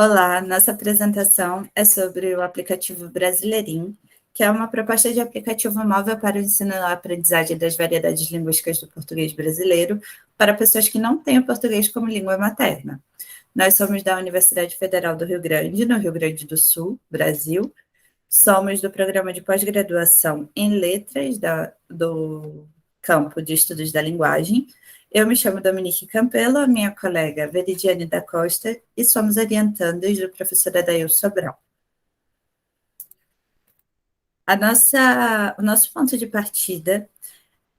Olá, nossa apresentação é sobre o aplicativo Brasileirinho, que é uma proposta de aplicativo móvel para o ensino e a aprendizagem das variedades linguísticas do português brasileiro para pessoas que não têm o português como língua materna. Nós somos da Universidade Federal do Rio Grande, no Rio Grande do Sul, Brasil. Somos do programa de pós-graduação em Letras do campo de Estudos da Linguagem. Eu me chamo Dominique Campelo, a minha colega Veridiane da Costa, e somos orientandos do professor Adair Sobral. O nosso ponto de partida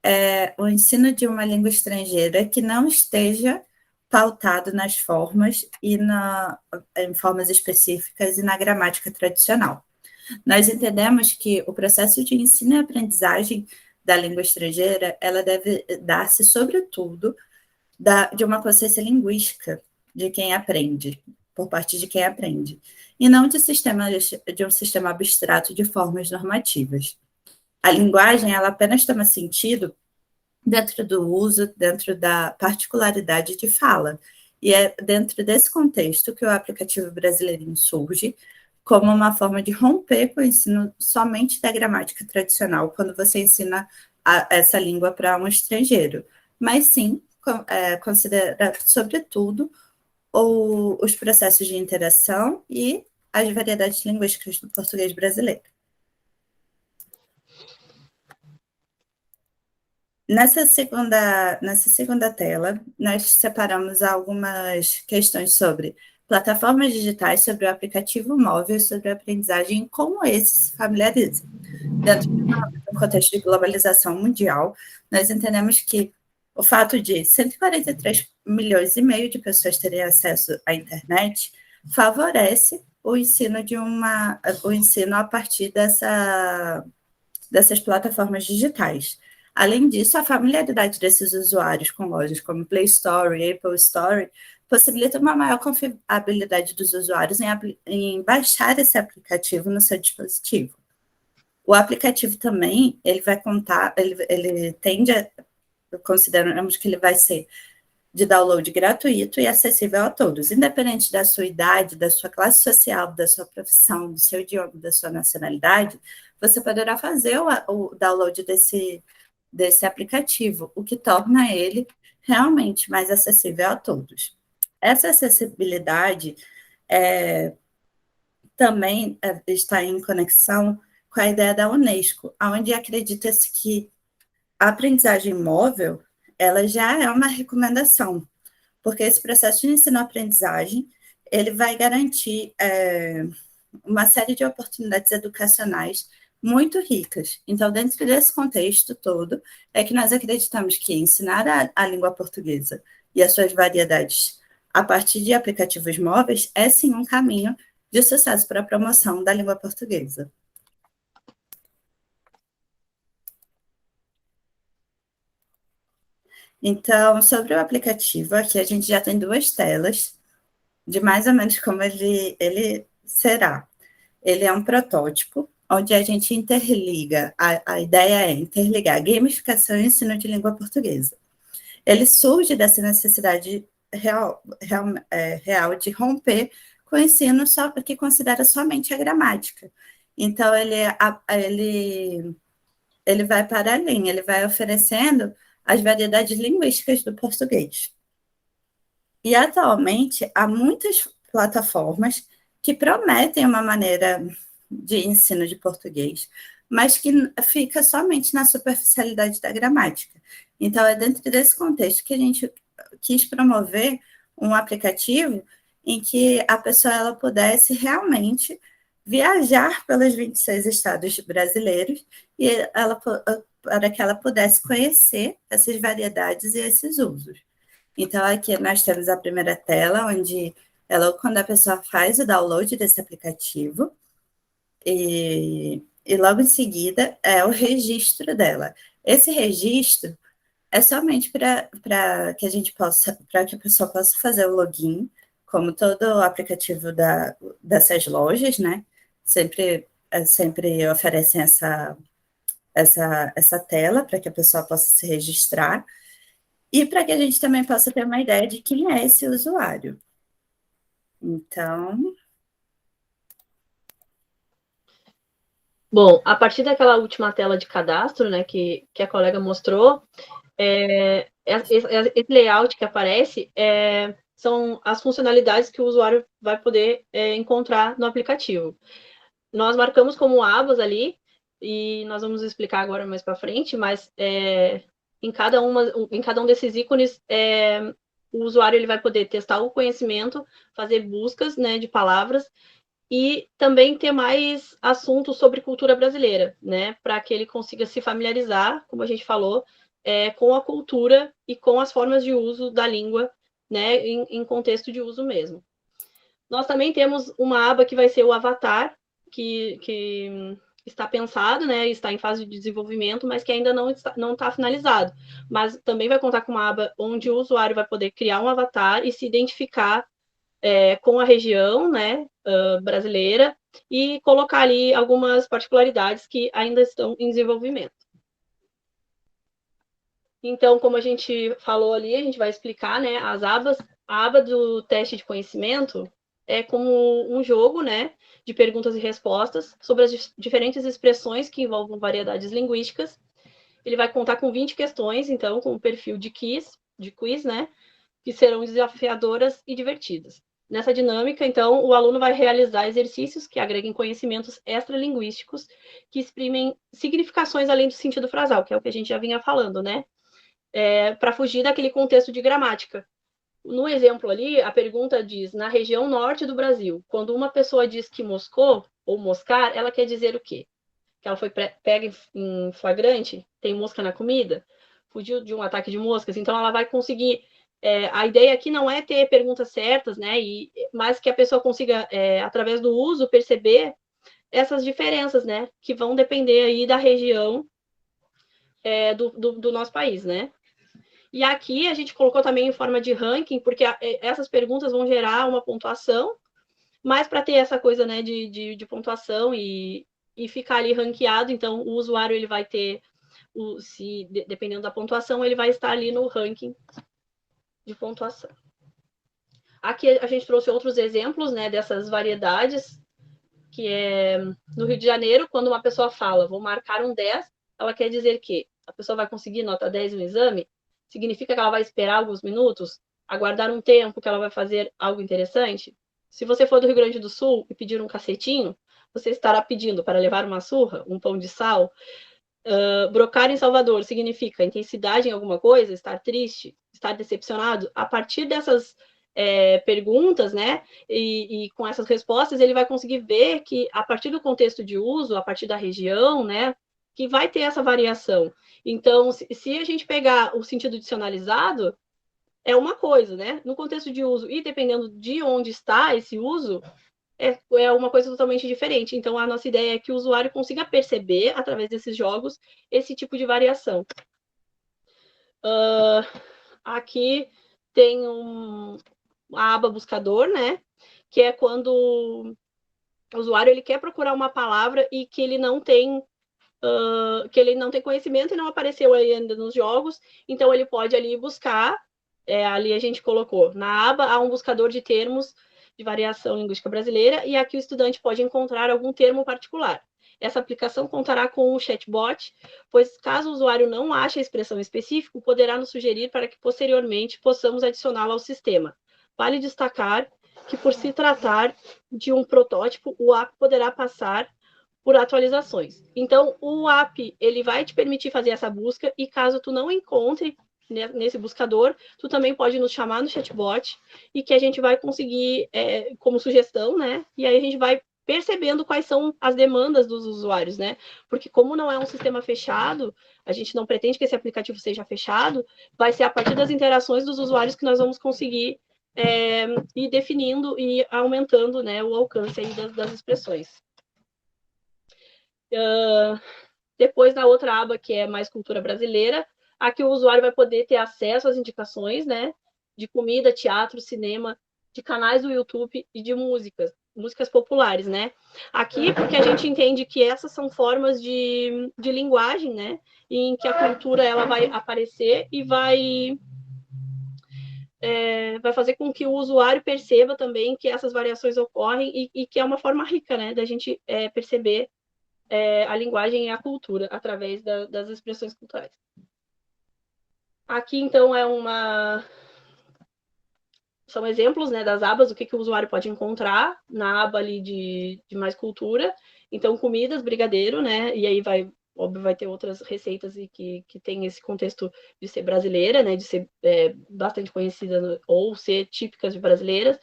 é o ensino de uma língua estrangeira que não esteja pautado nas formas em formas específicas e na gramática tradicional. Nós entendemos que o processo de ensino e aprendizagem da língua estrangeira, ela deve dar-se, sobretudo, de uma consciência linguística de quem aprende, por parte de quem aprende, e não de um sistema abstrato de formas normativas. A linguagem, ela apenas toma sentido dentro do uso, dentro da particularidade de fala. E é dentro desse contexto que o aplicativo Brasileirinho surge, como uma forma de romper com o ensino somente da gramática tradicional, quando você ensina essa língua para um estrangeiro, mas sim considera, sobretudo, os processos de interação e as variedades linguísticas do português brasileiro. Nessa segunda tela, nós separamos algumas questões sobre plataformas digitais, sobre o aplicativo móvel, sobre a aprendizagem e como esse se familiariza. Dentro do contexto de globalização mundial, nós entendemos que o fato de 143 milhões e meio de pessoas terem acesso à internet favorece o ensino a partir dessas plataformas digitais. Além disso, a familiaridade desses usuários com lojas como Play Store e Apple Store possibilita uma maior confiabilidade dos usuários em baixar esse aplicativo no seu dispositivo. O aplicativo também, ele vai contar, ele tende a, consideramos que ele vai ser de download gratuito e acessível a todos, independente da sua idade, da sua classe social, da sua profissão, do seu idioma, da sua nacionalidade, você poderá fazer o download desse aplicativo, o que torna ele realmente mais acessível a todos. Essa acessibilidade também está em conexão com a ideia da Unesco, onde acredita-se que a aprendizagem móvel ela já é uma recomendação, porque esse processo de ensino-aprendizagem ele vai garantir uma série de oportunidades educacionais muito ricas. Então, dentro desse contexto todo, é que nós acreditamos que ensinar a língua portuguesa e as suas variedades a partir de aplicativos móveis é, sim, um caminho de sucesso para a promoção da língua portuguesa. Então, sobre o aplicativo, aqui a gente já tem duas telas de mais ou menos como ele será. Ele é um protótipo, onde a gente interliga, a ideia é interligar gamificação e ensino de língua portuguesa. Ele surge dessa necessidade real de romper com o ensino que considera somente a gramática. Então, ele vai para além, ele vai oferecendo as variedades linguísticas do português. E, atualmente, há muitas plataformas que prometem uma maneira de ensino de português, mas que fica somente na superficialidade da gramática. Então, é dentro desse contexto que a gente quis promover um aplicativo em que a pessoa ela pudesse realmente viajar pelos 26 estados brasileiros e para que ela pudesse conhecer essas variedades e esses usos. Então, aqui nós temos a primeira tela, onde quando a pessoa faz o download desse aplicativo, e logo em seguida é o registro dela. Esse registro é somente para que para que a pessoa possa fazer o login, como todo o aplicativo dessas lojas, né? Sempre oferecem essa tela para que a pessoa possa se registrar e para que a gente também possa ter uma ideia de quem é esse usuário. Então, Bom, a partir daquela última tela de cadastro, né, que a colega mostrou, esse layout que aparece são as funcionalidades que o usuário vai poder encontrar no aplicativo. Nós marcamos como abas ali, e nós vamos explicar agora mais para frente, mas em cada um desses ícones, o usuário ele vai poder testar o conhecimento, fazer buscas, né, de palavras, e também ter mais assuntos sobre cultura brasileira, né, para que ele consiga se familiarizar, como a gente falou, com a cultura e com as formas de uso da língua, né, em contexto de uso mesmo. Nós também temos uma aba que vai ser o avatar, que está pensado, né, está em fase de desenvolvimento, mas que ainda não está finalizado. Mas também vai contar com uma aba onde o usuário vai poder criar um avatar e se identificar com a região, né, brasileira, e colocar ali algumas particularidades que ainda estão em desenvolvimento. Então, como a gente falou ali, a gente vai explicar, né, as abas. A aba do teste de conhecimento é como um jogo, né, de perguntas e respostas sobre as diferentes expressões que envolvem variedades linguísticas. Ele vai contar com 20 questões, então, com um perfil de quiz, né, que serão desafiadoras e divertidas. Nessa dinâmica, então, o aluno vai realizar exercícios que agreguem conhecimentos extralinguísticos que exprimem significações além do sentido frasal, que é o que a gente já vinha falando, né? Para fugir daquele contexto de gramática. No exemplo ali, a pergunta diz, na região norte do Brasil, quando uma pessoa diz que moscou ou moscar, ela quer dizer o quê? Que ela foi pega em flagrante, tem mosca na comida, fugiu de um ataque de moscas, então ela vai conseguir. A ideia aqui não é ter perguntas certas, né? Mas que a pessoa consiga, através do uso, perceber essas diferenças, né? Que vão depender aí da região do nosso país, né? E aqui a gente colocou também em forma de ranking, porque essas perguntas vão gerar uma pontuação, mas para ter essa coisa, né, de pontuação e ficar ali ranqueado, então o usuário ele vai ter, dependendo da pontuação, ele vai estar ali no ranking de pontuação. Aqui a gente trouxe outros exemplos, né, dessas variedades, que é no Rio de Janeiro, quando uma pessoa fala, vou marcar um 10, ela quer dizer que a pessoa vai conseguir nota 10 no exame, significa que ela vai esperar alguns minutos, aguardar um tempo que ela vai fazer algo interessante? Se você for do Rio Grande do Sul e pedir um cacetinho, você estará pedindo para levar uma surra, um pão de sal? Brocar em Salvador significa intensidade em alguma coisa, estar triste, estar decepcionado? A partir dessas perguntas, né, e com essas respostas, ele vai conseguir ver que, a partir do contexto de uso, a partir da região, né, que vai ter essa variação. Então, se a gente pegar o sentido dicionalizado, é uma coisa, né? No contexto de uso, e dependendo de onde está esse uso, é uma coisa totalmente diferente. Então, a nossa ideia é que o usuário consiga perceber, através desses jogos, esse tipo de variação. Aqui tem a aba buscador, né? Que é quando o usuário ele quer procurar uma palavra e que ele não tem conhecimento e não apareceu aí ainda nos jogos, então ele pode ali buscar. Ali a gente colocou na aba há um buscador de termos de variação linguística brasileira, e aqui o estudante pode encontrar algum termo particular. Essa aplicação contará com o chatbot, pois caso o usuário não ache a expressão específica, poderá nos sugerir para que posteriormente possamos adicioná-la ao sistema. Vale destacar que, por se tratar de um protótipo, o app poderá passar por atualizações. Então, o app ele vai te permitir fazer essa busca, e caso tu não encontre nesse buscador, tu também pode nos chamar no chatbot, e que a gente vai conseguir, como sugestão, né? E aí a gente vai percebendo quais são as demandas dos usuários, né? Porque como não é um sistema fechado, a gente não pretende que esse aplicativo seja fechado, vai ser a partir das interações dos usuários que nós vamos conseguir ir definindo e aumentando, né, o alcance aí das expressões. Depois, na outra aba, que é mais cultura brasileira, aqui o usuário vai poder ter acesso às indicações, né, de comida, teatro, cinema, de canais do YouTube e de músicas populares, né? Aqui, porque a gente entende que essas são formas de linguagem, né, em que a cultura ela vai aparecer e vai vai fazer com que o usuário perceba também que essas variações ocorrem e que é uma forma rica, né, da gente perceber a linguagem e a cultura através das expressões culturais. Aqui, então, são exemplos, né, das abas, o que o usuário pode encontrar na aba ali de mais cultura. Então, comidas, brigadeiro, né, e aí óbvio, vai ter outras receitas e que tem esse contexto de ser brasileira, né, de ser bastante conhecida ou ser típicas de brasileiras.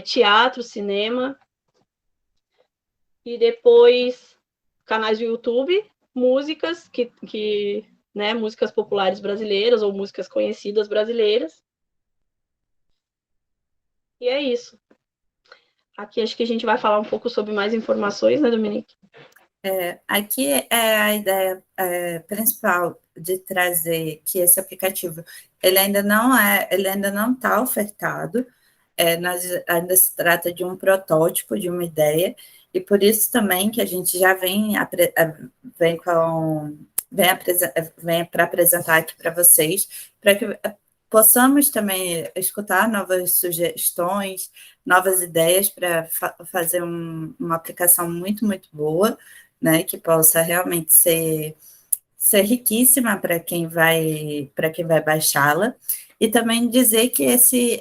Teatro, cinema. E depois, canais do YouTube, músicas né, músicas populares brasileiras ou músicas conhecidas brasileiras. E é isso. Aqui acho que a gente vai falar um pouco sobre mais informações, né, Dominique? Aqui é a ideia principal de trazer que esse aplicativo ele ainda não está ofertado, ainda se trata de um protótipo, de uma ideia, e por isso também que a gente já vem para apresentar aqui para vocês, para que possamos também escutar novas sugestões, novas ideias para fazer uma aplicação muito, muito boa, né, que possa realmente ser riquíssima para quem vai baixá-la. E também dizer que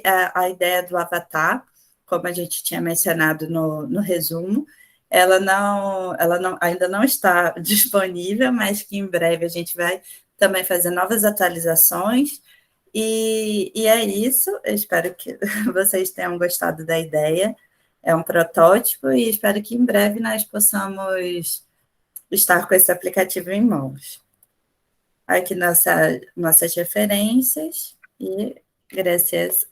a ideia do avatar, como a gente tinha mencionado no resumo, ainda não está disponível, mas que em breve a gente vai também fazer novas atualizações. E é isso. Eu espero que vocês tenham gostado da ideia. É um protótipo e espero que em breve nós possamos estar com esse aplicativo em mãos. Aqui nossas referências e graças.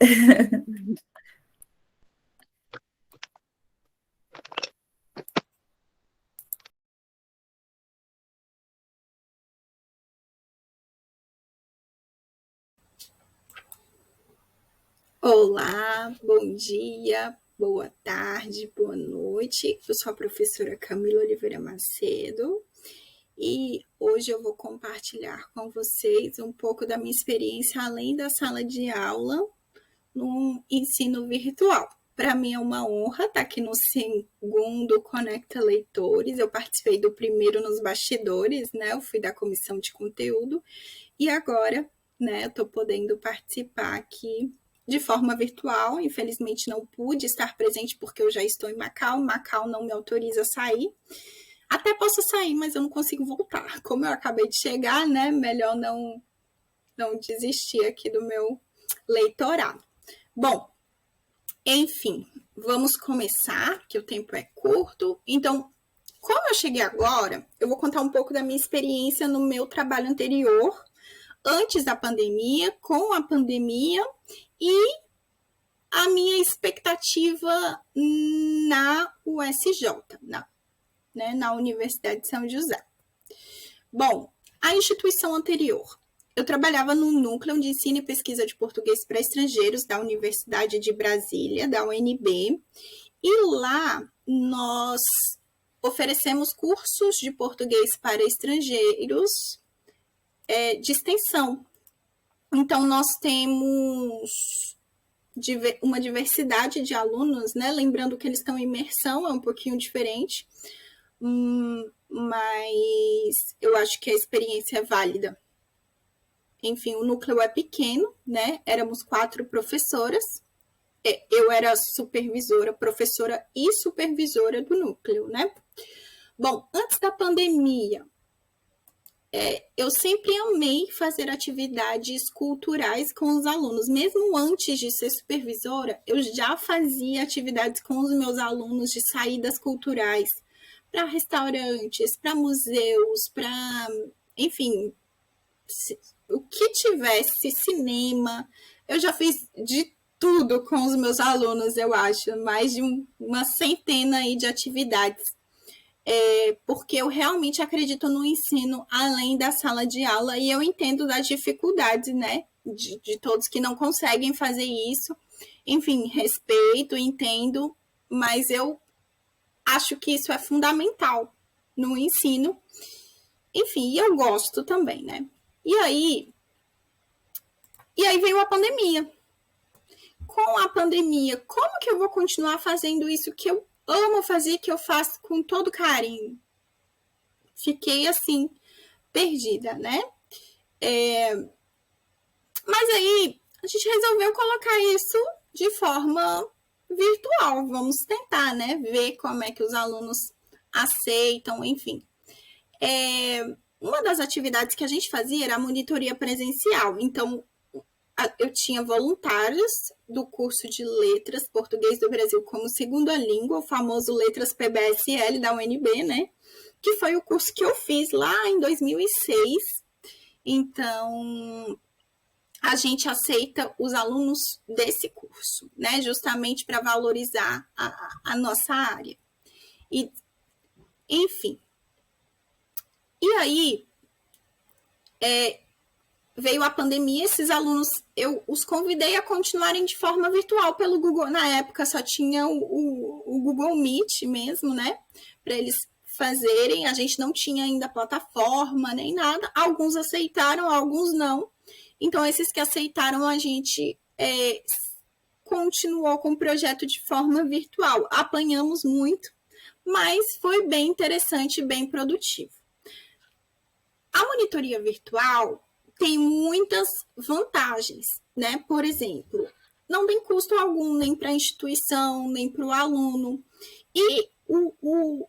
Olá, bom dia, boa tarde, boa noite. Eu sou a professora Camila Oliveira Macedo e hoje eu vou compartilhar com vocês um pouco da minha experiência além da sala de aula no ensino virtual. Para mim é uma honra estar aqui no segundo Conecta Leitores. Eu participei do primeiro nos bastidores, né? Eu fui da comissão de conteúdo e agora, né, eu estou podendo participar aqui de forma virtual. Infelizmente não pude estar presente porque eu já estou em Macau. Macau não me autoriza a sair. Até posso sair, mas eu não consigo voltar. Como eu acabei de chegar, né, melhor não desistir aqui do meu leitorado. Bom, enfim, vamos começar, que o tempo é curto. Então, como eu cheguei agora, eu vou contar um pouco da minha experiência no meu trabalho anterior, antes da pandemia, com a pandemia e a minha expectativa na USJ, na Universidade de São José. Bom, a instituição anterior. Eu trabalhava no Núcleo de Ensino e Pesquisa de Português para Estrangeiros da Universidade de Brasília, da UNB, e lá nós oferecemos cursos de português para estrangeiros de extensão. Então, nós temos uma diversidade de alunos, né? Lembrando que eles estão em imersão, é um pouquinho diferente, mas eu acho que a experiência é válida. Enfim, o núcleo é pequeno, né? Éramos 4 professoras. Eu era supervisora, professora e supervisora do núcleo, né? Bom, antes da pandemia, eu sempre amei fazer atividades culturais com os alunos. Mesmo antes de ser supervisora, eu já fazia atividades com os meus alunos de saídas culturais para restaurantes, para museus, para, enfim, o que tivesse, cinema. Eu já fiz de tudo com os meus alunos, eu acho, mais de uma centena aí de atividades. Porque eu realmente acredito no ensino além da sala de aula e eu entendo das dificuldades, né, de todos que não conseguem fazer isso. Enfim, respeito, entendo, mas eu acho que isso é fundamental no ensino. Enfim, eu gosto também, né? E aí veio a pandemia. com a pandemia, como que eu vou continuar fazendo isso que eu amo fazer, que eu faço com todo carinho? Fiquei assim, perdida, né? Mas aí a gente resolveu colocar isso de forma virtual. Vamos tentar, né? Ver como é que os alunos aceitam, enfim. Uma das atividades que a gente fazia era a monitoria presencial. Então, eu tinha voluntários do curso de Letras Português do Brasil como segunda língua, o famoso Letras PBSL da UNB, né? Que foi o curso que eu fiz lá em 2006. Então, a gente aceita os alunos desse curso, né? Justamente para valorizar a nossa área. E, enfim. E aí, veio a pandemia, esses alunos, eu os convidei a continuarem de forma virtual pelo Google. Na época só tinha o Google Meet mesmo, né? Para eles fazerem. A gente não tinha ainda plataforma nem nada. Alguns aceitaram, alguns não. Então, esses que aceitaram, a gente continuou com o projeto de forma virtual. Apanhamos muito, mas foi bem interessante e bem produtivo. A monitoria virtual tem muitas vantagens, né? Por exemplo, não tem custo algum nem para a instituição, nem para o aluno. E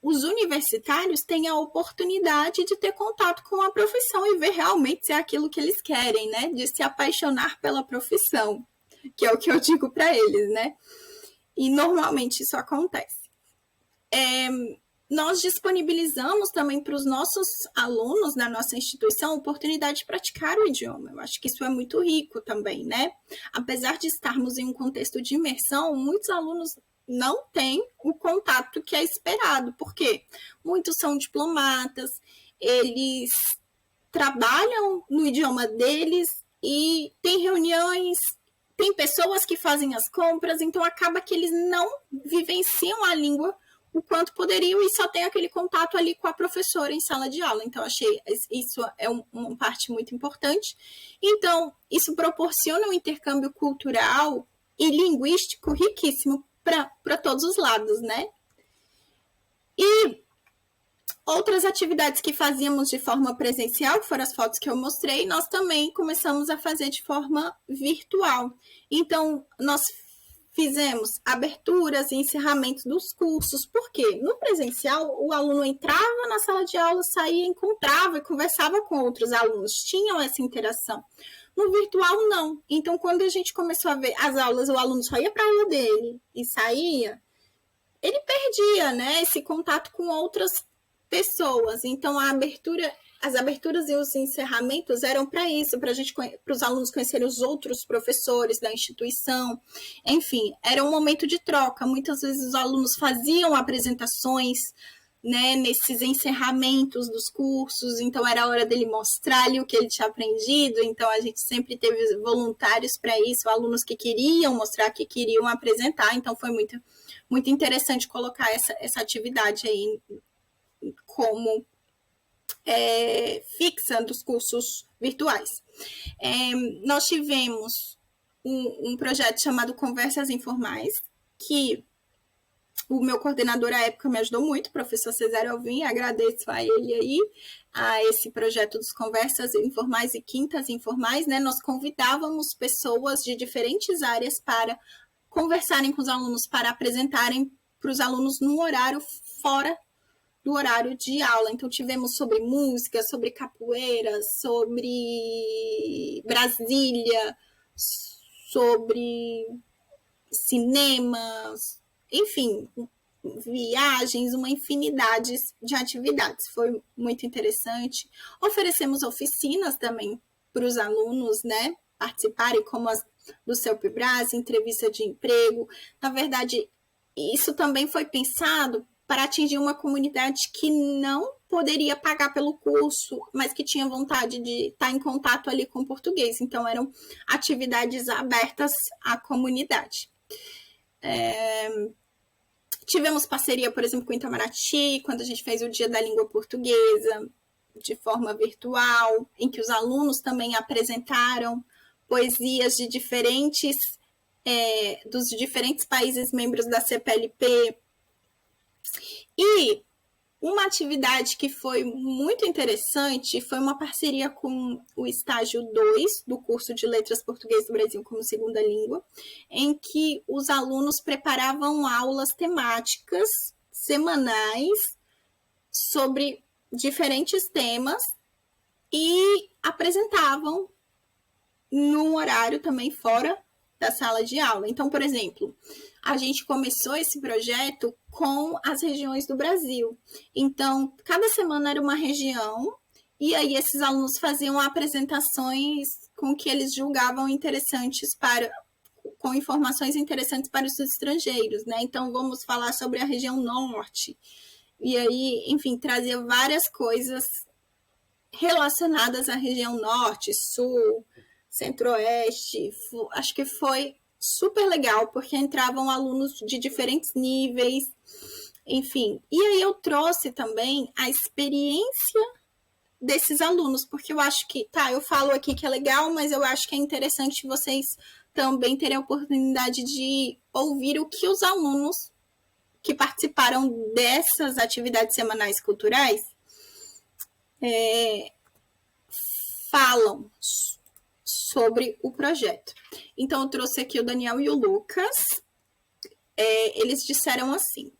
os universitários têm a oportunidade de ter contato com a profissão e ver realmente se é aquilo que eles querem, né? De se apaixonar pela profissão, que é o que eu digo para eles, né? E normalmente isso acontece. Nós disponibilizamos também para os nossos alunos da nossa instituição a oportunidade de praticar o idioma. Eu acho que isso é muito rico também, né? Apesar de estarmos em um contexto de imersão, muitos alunos não têm o contato que é esperado. Por quê? Muitos são diplomatas, eles trabalham no idioma deles e tem reuniões, tem pessoas que fazem as compras, então acaba que eles não vivenciam a língua o quanto poderiam e só tem aquele contato ali com a professora em sala de aula. Então, achei isso é uma parte muito importante. Então, isso proporciona um intercâmbio cultural e linguístico riquíssimo para todos os lados, né? E outras atividades que fazíamos de forma presencial, que foram as fotos que eu mostrei, nós também começamos a fazer de forma virtual. Então, nós fizemos aberturas e encerramentos dos cursos, porque no presencial o aluno entrava na sala de aula, saía, encontrava e conversava com outros alunos, tinham essa interação. No virtual, não. Então, quando a gente começou a ver as aulas, o aluno só ia para a aula dele e saía, ele perdia, né, esse contato com outras pessoas. Então, as aberturas e os encerramentos eram para isso, para os alunos conhecerem os outros professores da instituição. Enfim, era um momento de troca. Muitas vezes os alunos faziam apresentações, né, nesses encerramentos dos cursos, então era a hora dele mostrar ali o que ele tinha aprendido. Então a gente sempre teve voluntários para isso, alunos que queriam mostrar, que queriam apresentar. Então foi muito, muito interessante colocar essa atividade aí como fixa dos cursos virtuais. Nós tivemos um projeto chamado Conversas Informais, que o meu coordenador à época me ajudou muito, o professor Cesário Alvim, agradeço a ele aí, a esse projeto dos Conversas Informais e Quintas Informais, né? Nós convidávamos pessoas de diferentes áreas para conversarem com os alunos, para apresentarem para os alunos num horário fora do horário de aula. Então, tivemos sobre música, sobre capoeira, sobre Brasília, sobre cinema, enfim, viagens, uma infinidade de atividades. Foi muito interessante. Oferecemos oficinas também para os alunos, né, participarem, como as do CELPE-BRAS, entrevista de emprego. Na verdade, isso também foi pensado para atingir uma comunidade que não poderia pagar pelo curso, mas que tinha vontade de estar em contato ali com o português. Então, eram atividades abertas à comunidade. Tivemos parceria, por exemplo, com o Itamaraty, quando a gente fez o Dia da Língua Portuguesa, de forma virtual, em que os alunos também apresentaram poesias de diferentes dos diferentes países membros da CPLP. E uma atividade que foi muito interessante foi uma parceria com o estágio 2 do curso de Letras Português do Brasil como Segunda Língua, em que os alunos preparavam aulas temáticas semanais sobre diferentes temas e apresentavam num horário também fora da sala de aula. Então, por exemplo, a gente começou esse projeto com as regiões do Brasil. Então, cada semana era uma região, e aí esses alunos faziam apresentações com que eles julgavam interessantes com informações interessantes para os estrangeiros, né? Então, vamos falar sobre a região norte. E aí, enfim, trazia várias coisas relacionadas à região norte, sul, centro-oeste. Acho que foi super legal, porque entravam alunos de diferentes níveis, enfim. E aí eu trouxe também a experiência desses alunos, porque eu acho que, eu falo aqui que é legal, mas eu acho que é interessante vocês também terem a oportunidade de ouvir o que os alunos que participaram dessas atividades semanais culturais falam sobre o projeto. Então, eu trouxe aqui o Daniel e o Lucas. Eles disseram assim: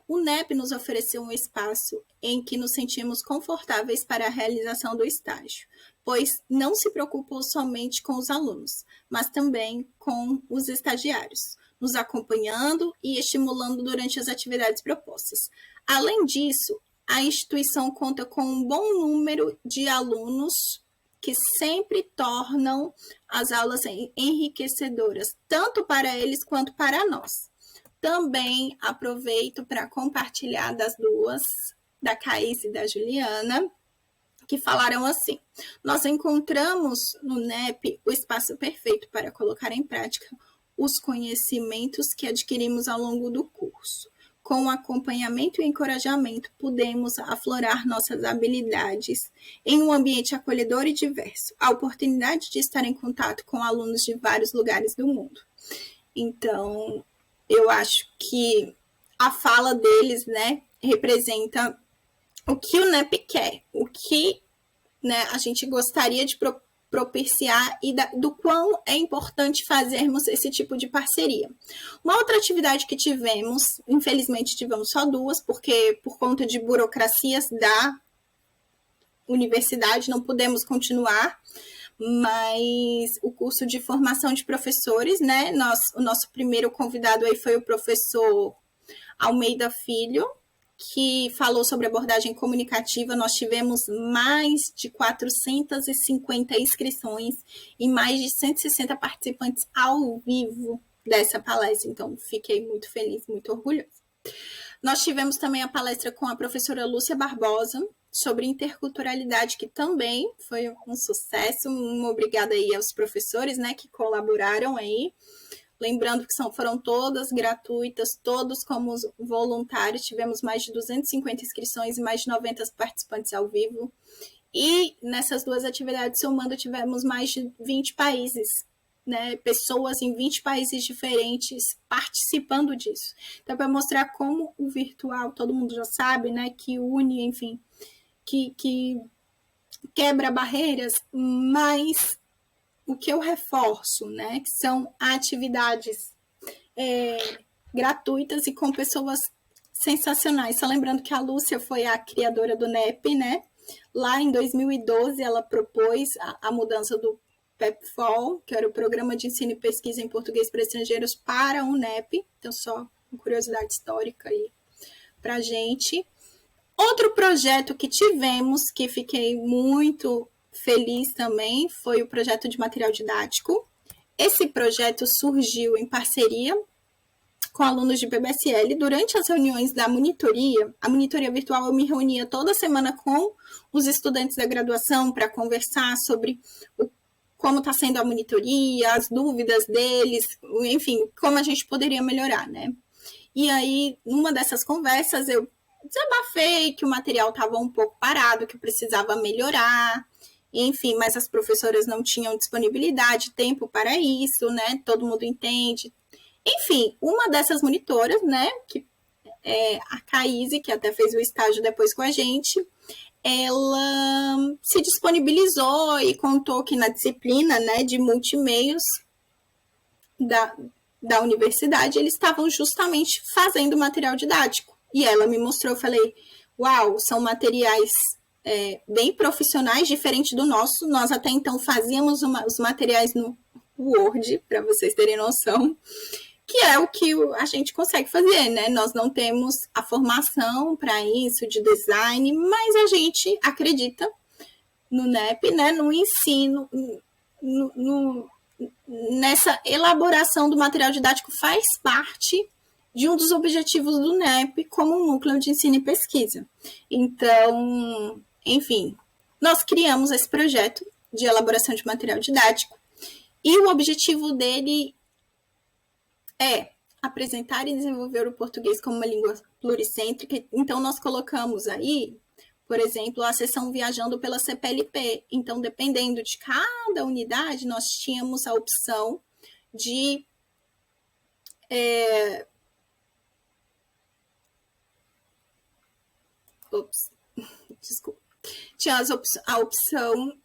o NEP nos ofereceu um espaço em que nos sentimos confortáveis para a realização do estágio, pois não se preocupou somente com os alunos, mas também com os estagiários, nos acompanhando e estimulando durante as atividades propostas. Além disso, a instituição conta com um bom número de alunos que sempre tornam as aulas enriquecedoras, tanto para eles quanto para nós. Também aproveito para compartilhar das duas, da Caís e da Juliana, que falaram assim: nós encontramos no NEP o espaço perfeito para colocar em prática os conhecimentos que adquirimos ao longo do curso. Com o acompanhamento e encorajamento, podemos aflorar nossas habilidades em um ambiente acolhedor e diverso. A oportunidade de estar em contato com alunos de vários lugares do mundo. Então, eu acho que a fala deles, né, representa o que o NEP quer, o que, né, a gente gostaria de propiciar e do quão é importante fazermos esse tipo de parceria. Uma outra atividade que tivemos, infelizmente tivemos só duas, porque por conta de burocracias da universidade não pudemos continuar, mas o curso de formação de professores, né? O nosso primeiro convidado aí foi o professor Almeida Filho, que falou sobre abordagem comunicativa. Nós tivemos mais de 450 inscrições e mais de 160 participantes ao vivo dessa palestra, então fiquei muito feliz, muito orgulhosa. Nós tivemos também a palestra com a professora Lúcia Barbosa sobre interculturalidade, que também foi um sucesso. Uma obrigada aí aos professores, né, que colaboraram aí. Lembrando que foram todas gratuitas, todos como voluntários. Tivemos mais de 250 inscrições e mais de 90 participantes ao vivo. E nessas duas atividades, somando, tivemos mais de 20 países, né? Pessoas em 20 países diferentes participando disso. Então, para mostrar como o virtual, todo mundo já sabe, né? Que une, enfim, que quebra barreiras, mas o que eu reforço, né, que são atividades gratuitas e com pessoas sensacionais. Só lembrando que a Lúcia foi a criadora do NEP, né? Lá em 2012 ela propôs a mudança do PEPFOL, que era o Programa de Ensino e Pesquisa em Português para Estrangeiros, para o NEP. Então, só uma curiosidade histórica aí para a gente. Outro projeto que tivemos, que fiquei muito feliz também, foi o projeto de material didático. Esse projeto surgiu em parceria com alunos de PBSL. Durante as reuniões da monitoria, a monitoria virtual, eu me reunia toda semana com os estudantes da graduação para conversar sobre como está sendo a monitoria, as dúvidas deles, enfim, como a gente poderia melhorar, né? E aí, numa dessas conversas, eu desabafei que o material estava um pouco parado, que precisava melhorar. enfim, mas as professoras não tinham disponibilidade, tempo para isso, né? Todo mundo entende. Enfim, uma dessas monitoras, né, que é a Caíse, que até fez o estágio depois com a gente, ela se disponibilizou e contou que na disciplina, né, de multimeios da universidade, eles estavam justamente fazendo material didático. E ela me mostrou, eu falei, uau, são materiais bem profissionais, diferente do nosso. Nós até então fazíamos os materiais no Word, para vocês terem noção, que é o que a gente consegue fazer, né? Nós não temos a formação para isso, de design, mas a gente acredita no NEP, né? No ensino, nessa elaboração do material didático, faz parte de um dos objetivos do NEP como um núcleo de ensino e pesquisa. Então, enfim, nós criamos esse projeto de elaboração de material didático e o objetivo dele é apresentar e desenvolver o português como uma língua pluricêntrica. Então, nós colocamos aí, por exemplo, a seção Viajando pela CPLP. Então, dependendo de cada unidade, nós tínhamos a opção de tinha a opção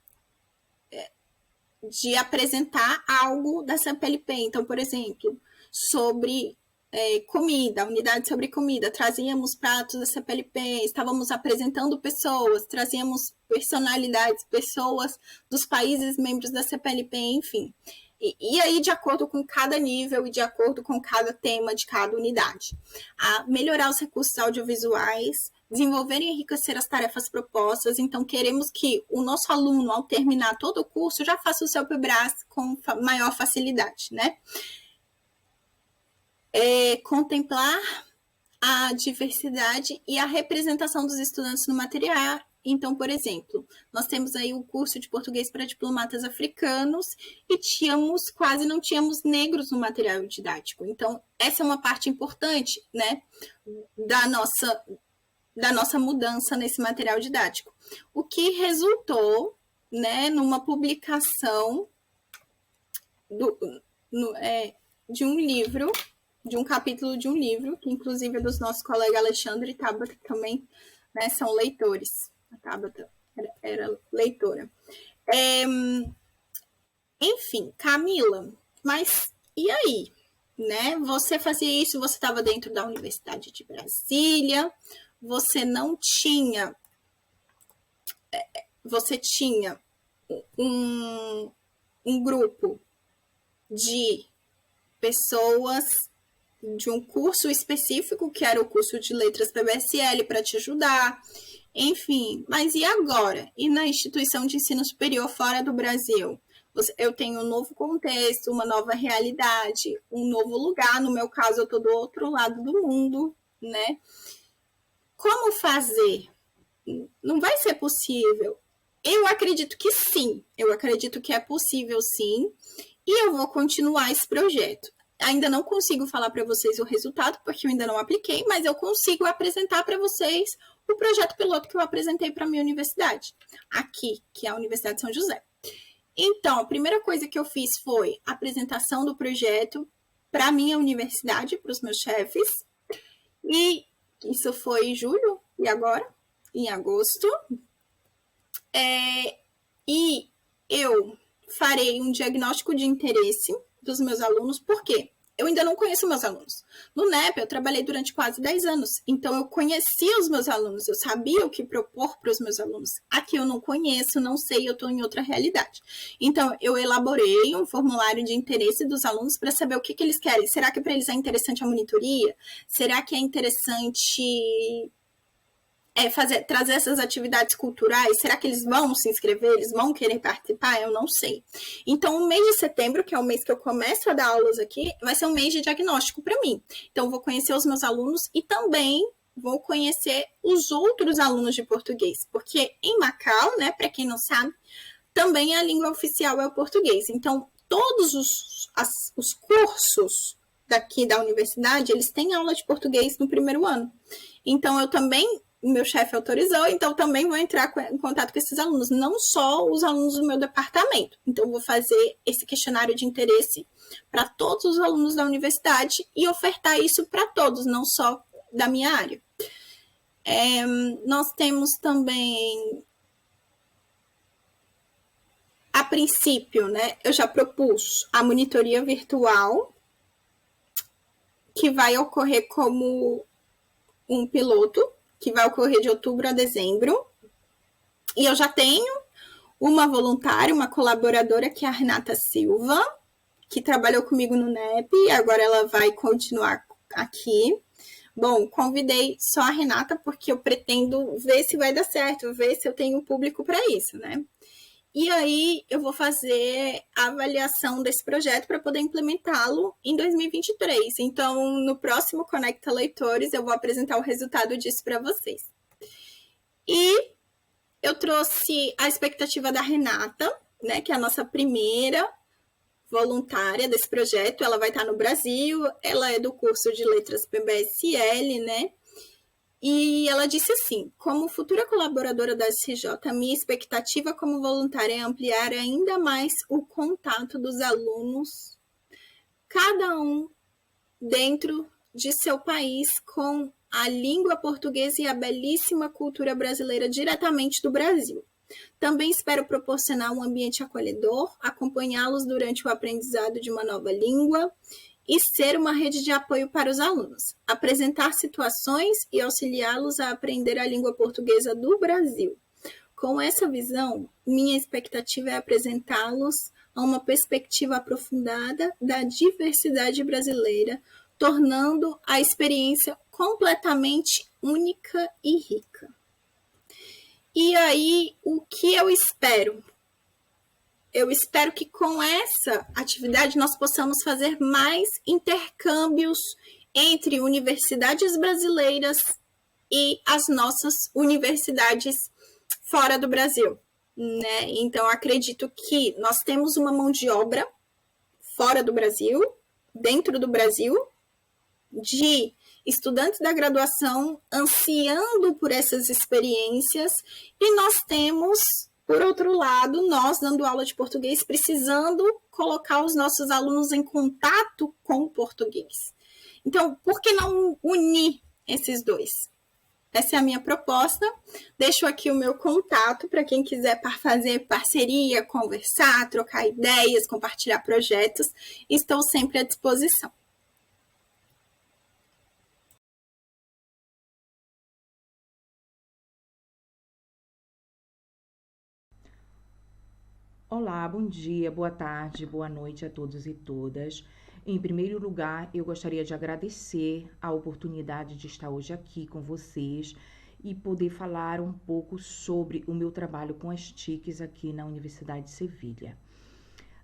de apresentar algo da CPLP. Então, por exemplo, sobre comida, unidade sobre comida, trazíamos pratos da CPLP, estávamos apresentando pessoas, trazíamos personalidades, pessoas dos países membros da CPLP, enfim. E aí, de acordo com cada nível e de acordo com cada tema de cada unidade. Melhorar os recursos audiovisuais, desenvolver e enriquecer as tarefas propostas. Então, queremos que o nosso aluno, ao terminar todo o curso, já faça o seu PBRAS com maior facilidade, né? Contemplar a diversidade e a representação dos estudantes no material. Então, por exemplo, nós temos aí o curso de português para diplomatas africanos e quase não tínhamos negros no material didático. Então, essa é uma parte importante, né, da nossa mudança nesse material didático. O que resultou, né, numa publicação de um livro, de um capítulo de um livro, que inclusive é dos nossos colegas Alexandre e Tabata, que também, né, são leitores. A Tabata era leitora. Enfim, Camila, mas e aí? Né? Você fazia isso, você estava dentro da Universidade de Brasília, você não tinha... Você tinha um grupo de pessoas de um curso específico, que era o curso de Letras PBSL, para te ajudar, enfim. Mas e agora? E na instituição de ensino superior fora do Brasil? Eu tenho um novo contexto, uma nova realidade, um novo lugar. No meu caso, eu estou do outro lado do mundo, né? Como fazer? Não vai ser possível. Eu acredito que sim. Eu acredito que é possível, sim. E eu vou continuar esse projeto. Ainda não consigo falar para vocês o resultado, porque eu ainda não apliquei, mas eu consigo apresentar para vocês o projeto piloto que eu apresentei para a minha universidade, aqui, que é a Universidade de São José. Então, a primeira coisa que eu fiz foi a apresentação do projeto para a minha universidade, para os meus chefes, e isso foi em julho, e agora, em agosto. E eu farei um diagnóstico de interesse dos meus alunos, por quê? Eu ainda não conheço meus alunos. No NEP, eu trabalhei durante quase 10 anos, então eu conhecia os meus alunos, eu sabia o que propor para os meus alunos. Aqui eu não conheço, não sei, eu estou em outra realidade. Então, eu elaborei um formulário de interesse dos alunos para saber o que eles querem. Será que para eles é interessante a monitoria? Será que é interessante... trazer essas atividades culturais? Será que eles vão se inscrever? Eles vão querer participar? Eu não sei. Então, o mês de setembro, que é o mês que eu começo a dar aulas aqui, vai ser um mês de diagnóstico para mim. Então, eu vou conhecer os meus alunos e também vou conhecer os outros alunos de português. Porque em Macau, né, para quem não sabe, também a língua oficial é o português. Então, todos os cursos daqui da universidade, eles têm aula de português no primeiro ano. Então, eu também o meu chefe autorizou, então também vou entrar em contato com esses alunos, não só os alunos do meu departamento. Então, vou fazer esse questionário de interesse para todos os alunos da universidade e ofertar isso para todos, não só da minha área. Nós temos também, a princípio, né, eu já propus a monitoria virtual, que vai ocorrer como um piloto, que vai ocorrer de outubro a dezembro. E eu já tenho uma voluntária, uma colaboradora, que é a Renata Silva, que trabalhou comigo no NEP, e agora ela vai continuar aqui. Bom, convidei só a Renata porque eu pretendo ver se vai dar certo, ver se eu tenho público para isso, né? E aí eu vou fazer a avaliação desse projeto para poder implementá-lo em 2023. Então, no próximo Conecta Leitores, eu vou apresentar o resultado disso para vocês. E eu trouxe a expectativa da Renata, né, que é a nossa primeira voluntária desse projeto. Ela vai estar no Brasil, ela é do curso de Letras PBSL, né? E ela disse assim: como futura colaboradora da SCJ, minha expectativa como voluntária é ampliar ainda mais o contato dos alunos, cada um dentro de seu país, com a língua portuguesa e a belíssima cultura brasileira diretamente do Brasil. Também espero proporcionar um ambiente acolhedor, acompanhá-los durante o aprendizado de uma nova língua e ser uma rede de apoio para os alunos, apresentar situações e auxiliá-los a aprender a língua portuguesa do Brasil. Com essa visão, minha expectativa é apresentá-los a uma perspectiva aprofundada da diversidade brasileira, tornando a experiência completamente única e rica. E aí, o que eu espero? Eu espero que com essa atividade nós possamos fazer mais intercâmbios entre universidades brasileiras e as nossas universidades fora do Brasil, né? Então, acredito que nós temos uma mão de obra fora do Brasil, dentro do Brasil, de estudantes da graduação ansiando por essas experiências, e nós temos, por outro lado, nós dando aula de português, precisando colocar os nossos alunos em contato com o português. Então, por que não unir esses dois? Essa é a minha proposta. Deixo aqui o meu contato para quem quiser fazer parceria, conversar, trocar ideias, compartilhar projetos. Estou sempre à disposição. Olá, bom dia, boa tarde, boa noite a todos e todas. Em primeiro lugar, eu gostaria de agradecer a oportunidade de estar hoje aqui com vocês e poder falar um pouco sobre o meu trabalho com as TICs aqui na Universidade de Sevilha.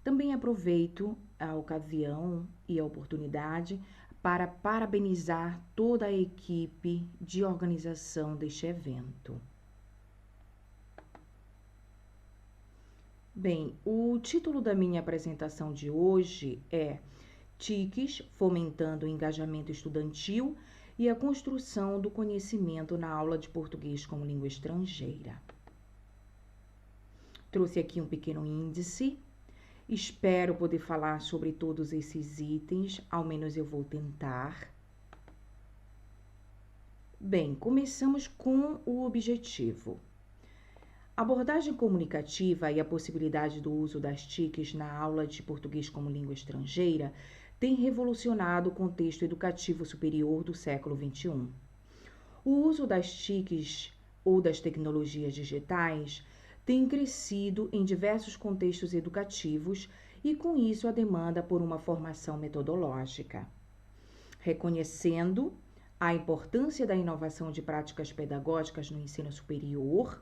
Também aproveito a ocasião e a oportunidade para parabenizar toda a equipe de organização deste evento. Bem, o título da minha apresentação de hoje é TICs, fomentando o engajamento estudantil e a construção do conhecimento na aula de português como língua estrangeira. Trouxe aqui um pequeno índice, espero poder falar sobre todos esses itens, ao menos eu vou tentar. Bem, começamos com o objetivo. A abordagem comunicativa e a possibilidade do uso das TICs na aula de português como língua estrangeira tem revolucionado o contexto educativo superior do século XXI. O uso das TICs ou das tecnologias digitais tem crescido em diversos contextos educativos e, com isso, a demanda por uma formação metodológica. Reconhecendo a importância da inovação de práticas pedagógicas no ensino superior,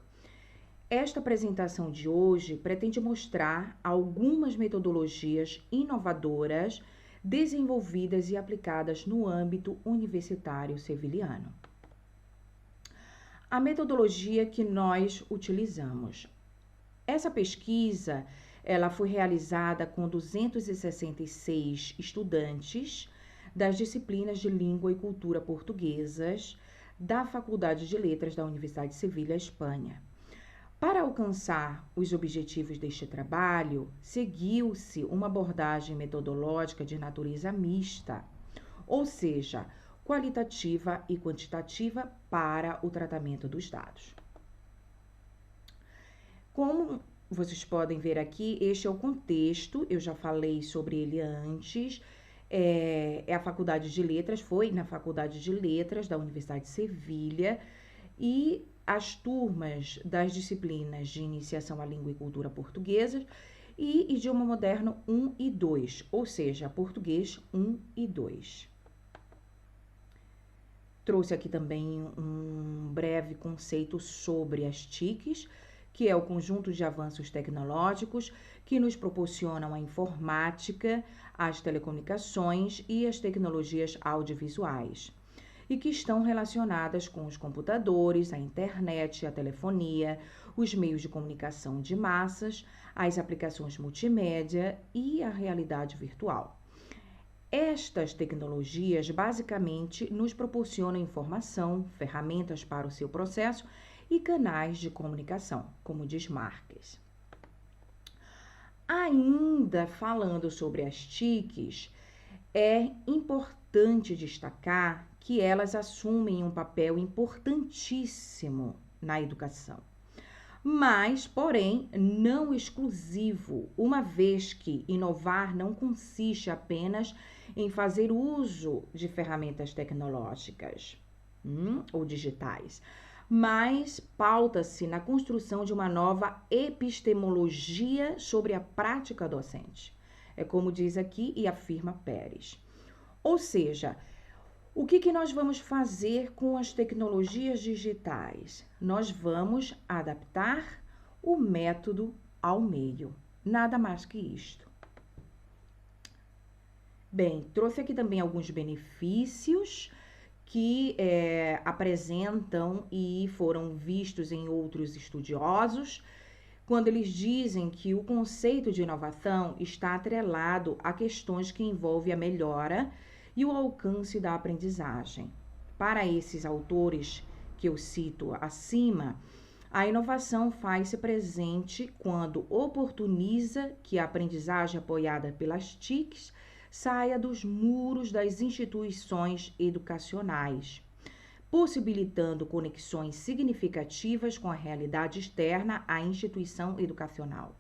esta apresentação de hoje pretende mostrar algumas metodologias inovadoras desenvolvidas e aplicadas no âmbito universitário sevilhano. A metodologia que nós utilizamos. Essa pesquisa, ela foi realizada com 266 estudantes das disciplinas de língua e cultura portuguesas da Faculdade de Letras da Universidade de Sevilha, Espanha. Para alcançar os objetivos deste trabalho, seguiu-se uma abordagem metodológica de natureza mista, ou seja, qualitativa e quantitativa para o tratamento dos dados. Como vocês podem ver aqui, este é o contexto, eu já falei sobre ele antes, a Faculdade de Letras, foi na Faculdade de Letras da Universidade de Sevilha, e as turmas das disciplinas de iniciação à língua e cultura portuguesas e idioma moderno 1 e 2, ou seja, português 1 e 2. Trouxe aqui também um breve conceito sobre as TICs, que é o conjunto de avanços tecnológicos que nos proporcionam a informática, as telecomunicações e as tecnologias audiovisuais, e que estão relacionadas com os computadores, a internet, a telefonia, os meios de comunicação de massas, as aplicações multimédia e a realidade virtual. Estas tecnologias basicamente nos proporcionam informação, ferramentas para o seu processo e canais de comunicação, como diz Marques. Ainda falando sobre as TICs, é importante destacar que elas assumem um papel importantíssimo na educação, mas, porém, não exclusivo, uma vez que inovar não consiste apenas em fazer uso de ferramentas tecnológicas ou digitais, mas pauta-se na construção de uma nova epistemologia sobre a prática docente. É como diz aqui e afirma Pérez. Ou seja, o que nós vamos fazer com as tecnologias digitais? Nós vamos adaptar o método ao meio. Nada mais que isto. Bem, trouxe aqui também alguns benefícios que apresentam e foram vistos em outros estudiosos, quando eles dizem que o conceito de inovação está atrelado a questões que envolvem a melhora e o alcance da aprendizagem. Para esses autores que eu cito acima, a inovação faz-se presente quando oportuniza que a aprendizagem apoiada pelas TICs saia dos muros das instituições educacionais, possibilitando conexões significativas com a realidade externa à instituição educacional,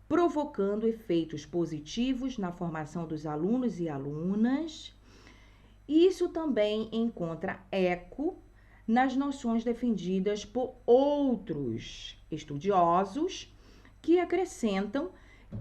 provocando efeitos positivos na formação dos alunos e alunas. Isso também encontra eco nas noções defendidas por outros estudiosos que acrescentam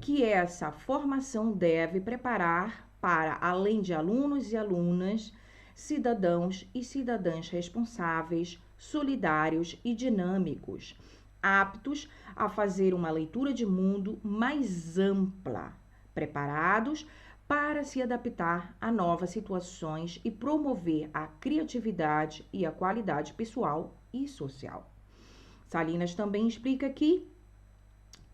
que essa formação deve preparar para, além de alunos e alunas, cidadãos e cidadãs responsáveis, solidários e dinâmicos, aptos a fazer uma leitura de mundo mais ampla, preparados para se adaptar a novas situações e promover a criatividade e a qualidade pessoal e social. Salinas também explica que,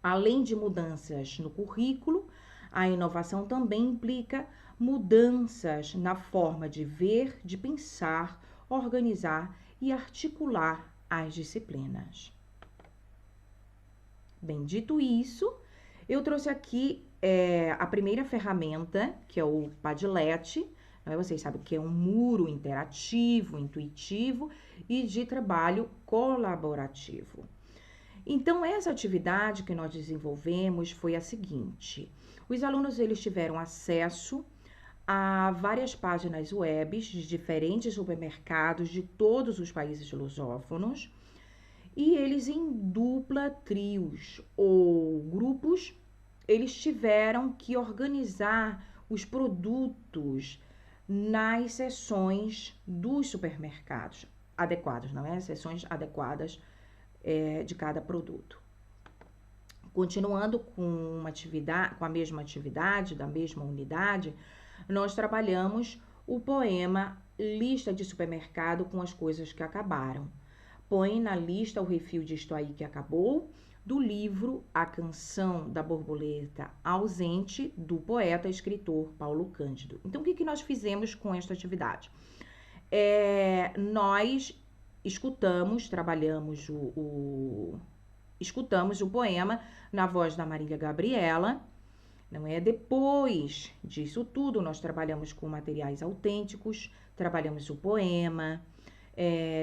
além de mudanças no currículo, a inovação também implica mudanças na forma de ver, de pensar, organizar e articular as disciplinas. Bem, dito isso, eu trouxe aqui a primeira ferramenta, que é o Padlet. Vocês sabem que é um muro interativo, intuitivo e de trabalho colaborativo. Então, essa atividade que nós desenvolvemos foi a seguinte: os alunos eles tiveram acesso a várias páginas web de diferentes supermercados de todos os países lusófonos, e eles em dupla, trios ou grupos, eles tiveram que organizar os produtos nas seções dos supermercados adequadas, não é? Seções adequadas de cada produto. Continuando com a mesma atividade, da mesma unidade, nós trabalhamos o poema Lista de Supermercado com as Coisas que Acabaram. Põe na lista o refil de Isto Aí Que Acabou, do livro A Canção da Borboleta Ausente, do poeta e escritor Paulo Cândido. Então, o que nós fizemos com esta atividade? nós escutamos o poema na voz da Marília Gabriela, não é? Depois disso tudo, nós trabalhamos com materiais autênticos, trabalhamos o poema,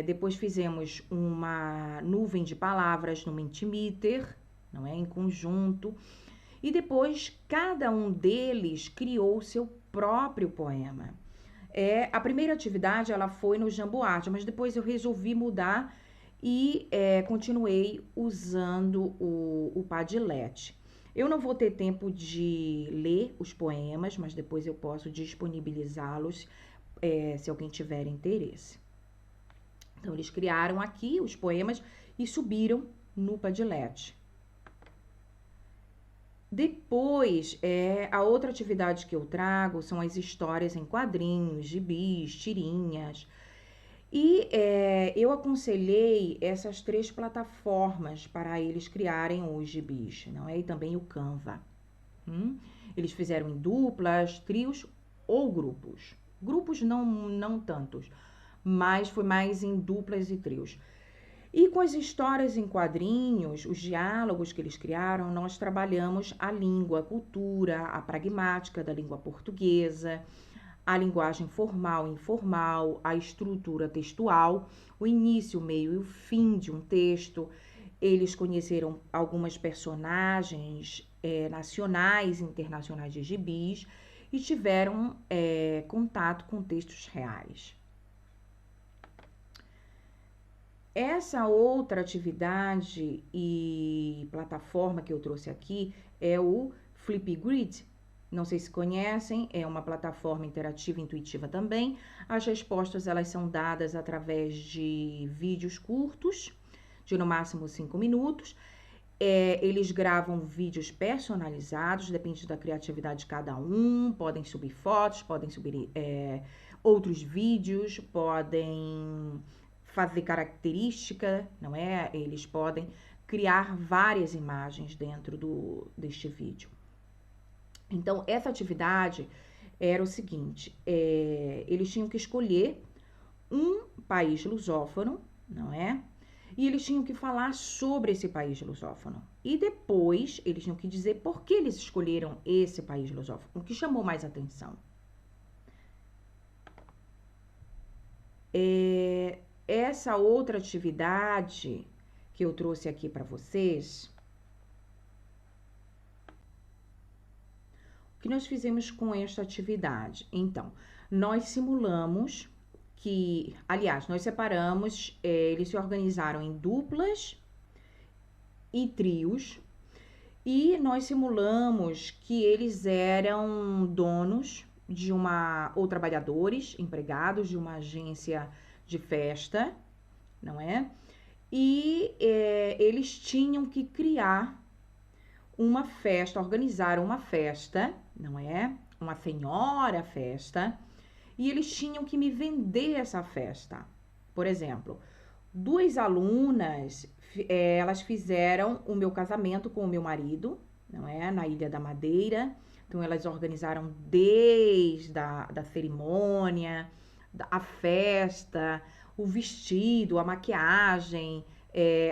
depois fizemos uma nuvem de palavras no Mentimeter, não é? Em conjunto, e depois cada um deles criou o seu próprio poema. A primeira atividade ela foi no Jamboard, mas depois eu resolvi mudar e continuei usando o Padlet. Eu não vou ter tempo de ler os poemas, mas depois eu posso disponibilizá-los se alguém tiver interesse. Então, eles criaram aqui os poemas e subiram no Padlet. Depois, a outra atividade que eu trago são as histórias em quadrinhos, gibis, tirinhas. E eu aconselhei essas 3 plataformas para eles criarem os gibis, não é? E também o Canva. Eles fizeram em duplas, trios ou grupos. Grupos não tantos, mas foi mais em duplas e trios. E com as histórias em quadrinhos, os diálogos que eles criaram, nós trabalhamos a língua, a cultura, a pragmática da língua portuguesa, a linguagem formal e informal, a estrutura textual, o início, o meio e o fim de um texto. Eles conheceram algumas personagens nacionais e internacionais de gibis e tiveram contato com textos reais. Essa outra atividade e plataforma que eu trouxe aqui é o Flipgrid. Não sei se conhecem, é uma plataforma interativa e intuitiva também. As respostas elas são dadas através de vídeos curtos, de no máximo 5 minutos. Eles gravam vídeos personalizados, depende da criatividade de cada um. Podem subir fotos, podem subir outros vídeos, podem fazer característica, não é? Eles podem criar várias imagens dentro deste vídeo. Então, essa atividade era o seguinte, eles tinham que escolher um país lusófono, não é? E eles tinham que falar sobre esse país lusófono. E depois, eles tinham que dizer por que eles escolheram esse país lusófono, o que chamou mais atenção. Essa outra atividade que eu trouxe aqui para vocês, o que nós fizemos com esta atividade? Então, nós simulamos que, aliás, nós separamos, eles se organizaram em duplas e trios, e nós simulamos que eles eram donos de ou trabalhadores, empregados de uma agência de festa, não é? E eles tinham que criar uma festa, organizar uma festa, não é? Uma senhora festa, e eles tinham que me vender essa festa. Por exemplo, 2 alunas, elas fizeram o meu casamento com o meu marido, não é? Na Ilha da Madeira. Então, elas organizaram desde da cerimônia, a festa, o vestido, a maquiagem,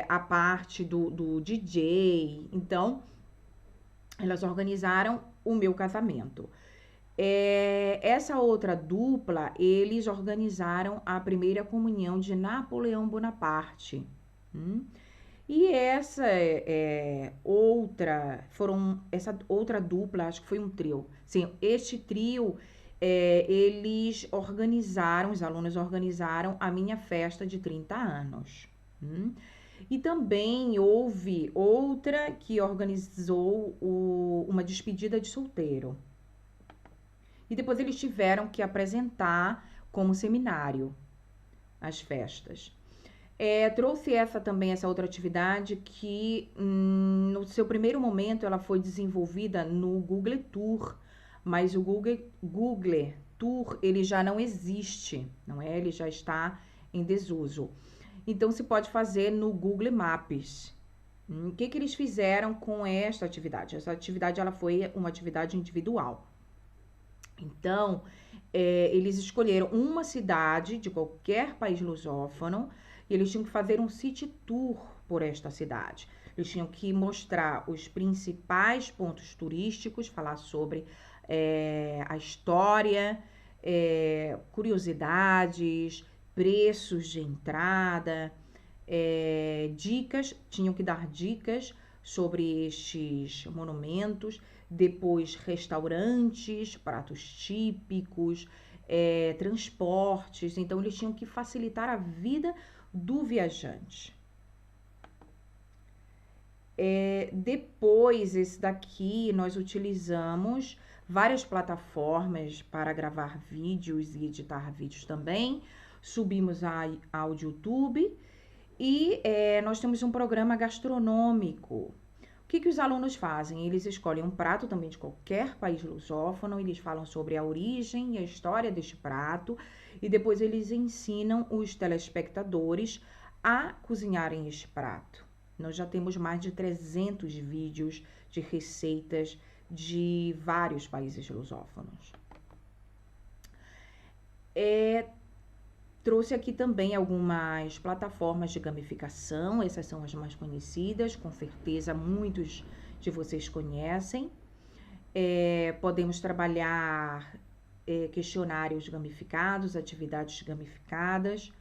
a parte do DJ. Então, elas organizaram o meu casamento. Essa outra dupla, eles organizaram a primeira comunhão de Napoleão Bonaparte. E essa outra dupla, acho que foi um trio. Sim, este trio, eles organizaram, os alunos organizaram a minha festa de 30 anos. E também houve outra que organizou uma despedida de solteiro. E depois eles tiveram que apresentar como seminário as festas. Trouxe essa outra atividade que no seu primeiro momento ela foi desenvolvida no Google Tour, mas o Google Tour ele já não existe, não é? Ele já está em desuso. Então se pode fazer no Google Maps. O que eles fizeram com esta atividade? Essa atividade ela foi uma atividade individual. Então, eles escolheram uma cidade de qualquer país lusófono e eles tinham que fazer um city tour por esta cidade. Eles tinham que mostrar os principais pontos turísticos, falar sobre a história, curiosidades, preços de entrada, dicas, tinham que dar dicas sobre estes monumentos, depois restaurantes, pratos típicos, transportes. Então, eles tinham que facilitar a vida do viajante. Depois, esse daqui, nós utilizamos várias plataformas para gravar vídeos e editar vídeos também. Subimos ao YouTube e nós temos um programa gastronômico. O que os alunos fazem? Eles escolhem um prato também de qualquer país lusófono, eles falam sobre a origem e a história deste prato e depois eles ensinam os telespectadores a cozinharem este prato. Nós já temos mais de 300 vídeos de receitas de vários países lusófonos. Trouxe aqui também algumas plataformas de gamificação, essas são as mais conhecidas, com certeza muitos de vocês conhecem. Podemos trabalhar questionários gamificados, atividades gamificadas.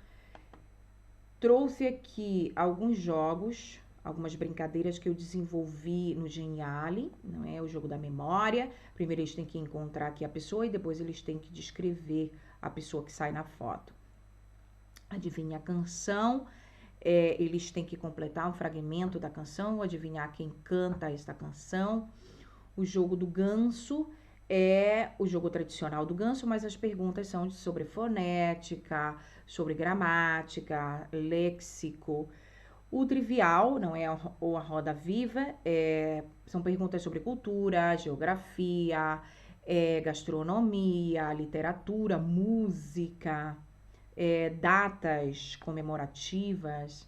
Trouxe aqui alguns jogos, algumas brincadeiras que eu desenvolvi no Geniali, não é? O jogo da memória. Primeiro eles têm que encontrar aqui a pessoa e depois eles têm que descrever a pessoa que sai na foto. Adivinha a canção, eles têm que completar um fragmento da canção, adivinhar quem canta esta canção. O jogo do ganso é o jogo tradicional do ganso, mas as perguntas são sobre fonética, sobre gramática, léxico. O trivial, não é? Ou a roda viva, são perguntas sobre cultura, geografia, gastronomia, literatura, música, datas comemorativas.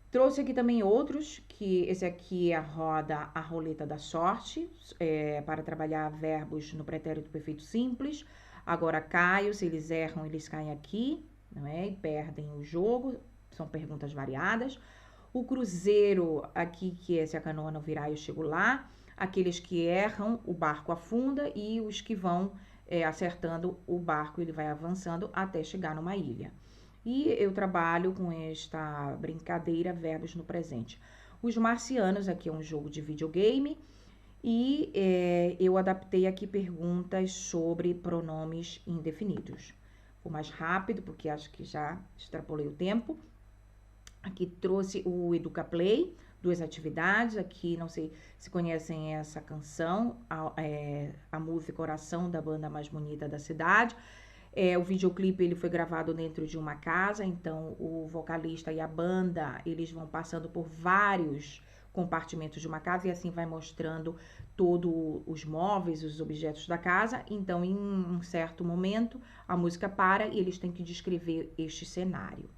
Trouxe aqui também outros, que esse aqui é a roleta da sorte, para trabalhar verbos no pretérito perfeito simples. Agora caio, se eles erram, eles caem aqui, não é? E perdem o jogo, são perguntas variadas. O cruzeiro, aqui que é se a canoa não virar, eu chego lá. Aqueles que erram, o barco afunda e os que vão acertando o barco, ele vai avançando até chegar numa ilha. E eu trabalho com esta brincadeira verbos no presente. Os marcianos, aqui é um jogo de videogame e eu adaptei aqui perguntas sobre pronomes indefinidos. Vou mais rápido porque acho que já extrapolei o tempo. Aqui trouxe o Educa Play, 2 atividades. Aqui não sei se conhecem essa canção, a música Oração da banda mais bonita da cidade. O videoclipe ele foi gravado dentro de uma casa, então o vocalista e a banda eles vão passando por vários compartimentos de uma casa e assim vai mostrando todos os móveis, os objetos da casa. Então, em um certo momento, a música para e eles têm que descrever este cenário.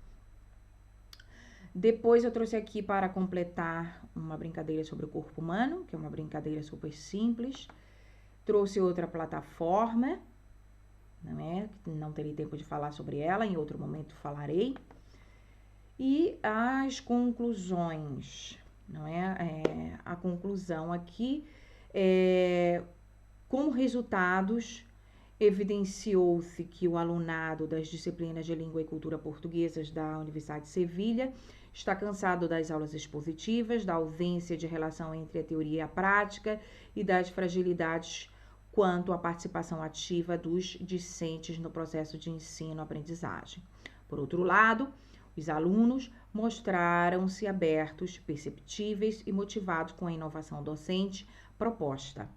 Depois eu trouxe aqui para completar uma brincadeira sobre o corpo humano, que é uma brincadeira super simples. Trouxe outra plataforma, não terei tempo de falar sobre ela, em outro momento falarei. E as conclusões, a conclusão aqui, como resultados, evidenciou-se que o alunado das disciplinas de Língua e Cultura Portuguesas da Universidade de Sevilha está cansado das aulas expositivas, da ausência de relação entre a teoria e a prática e das fragilidades quanto à participação ativa dos discentes no processo de ensino-aprendizagem. Por outro lado, os alunos mostraram-se abertos, perceptíveis e motivados com a inovação docente proposta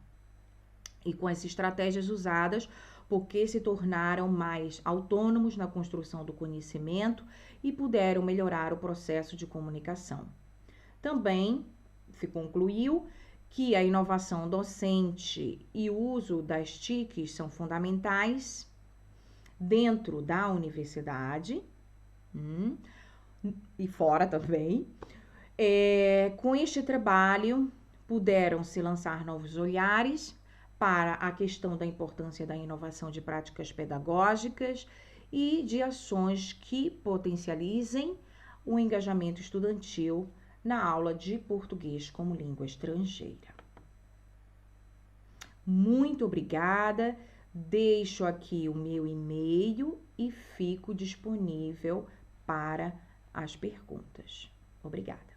e com as estratégias usadas, porque se tornaram mais autônomos na construção do conhecimento e puderam melhorar o processo de comunicação. Também se concluiu que a inovação docente e o uso das TICs são fundamentais dentro da universidade e fora também. Com este trabalho, puderam se lançar novos olhares para a questão da importância da inovação de práticas pedagógicas e de ações que potencializem o engajamento estudantil na aula de português como língua estrangeira. Muito obrigada, deixo aqui o meu e-mail e fico disponível para as perguntas. Obrigada.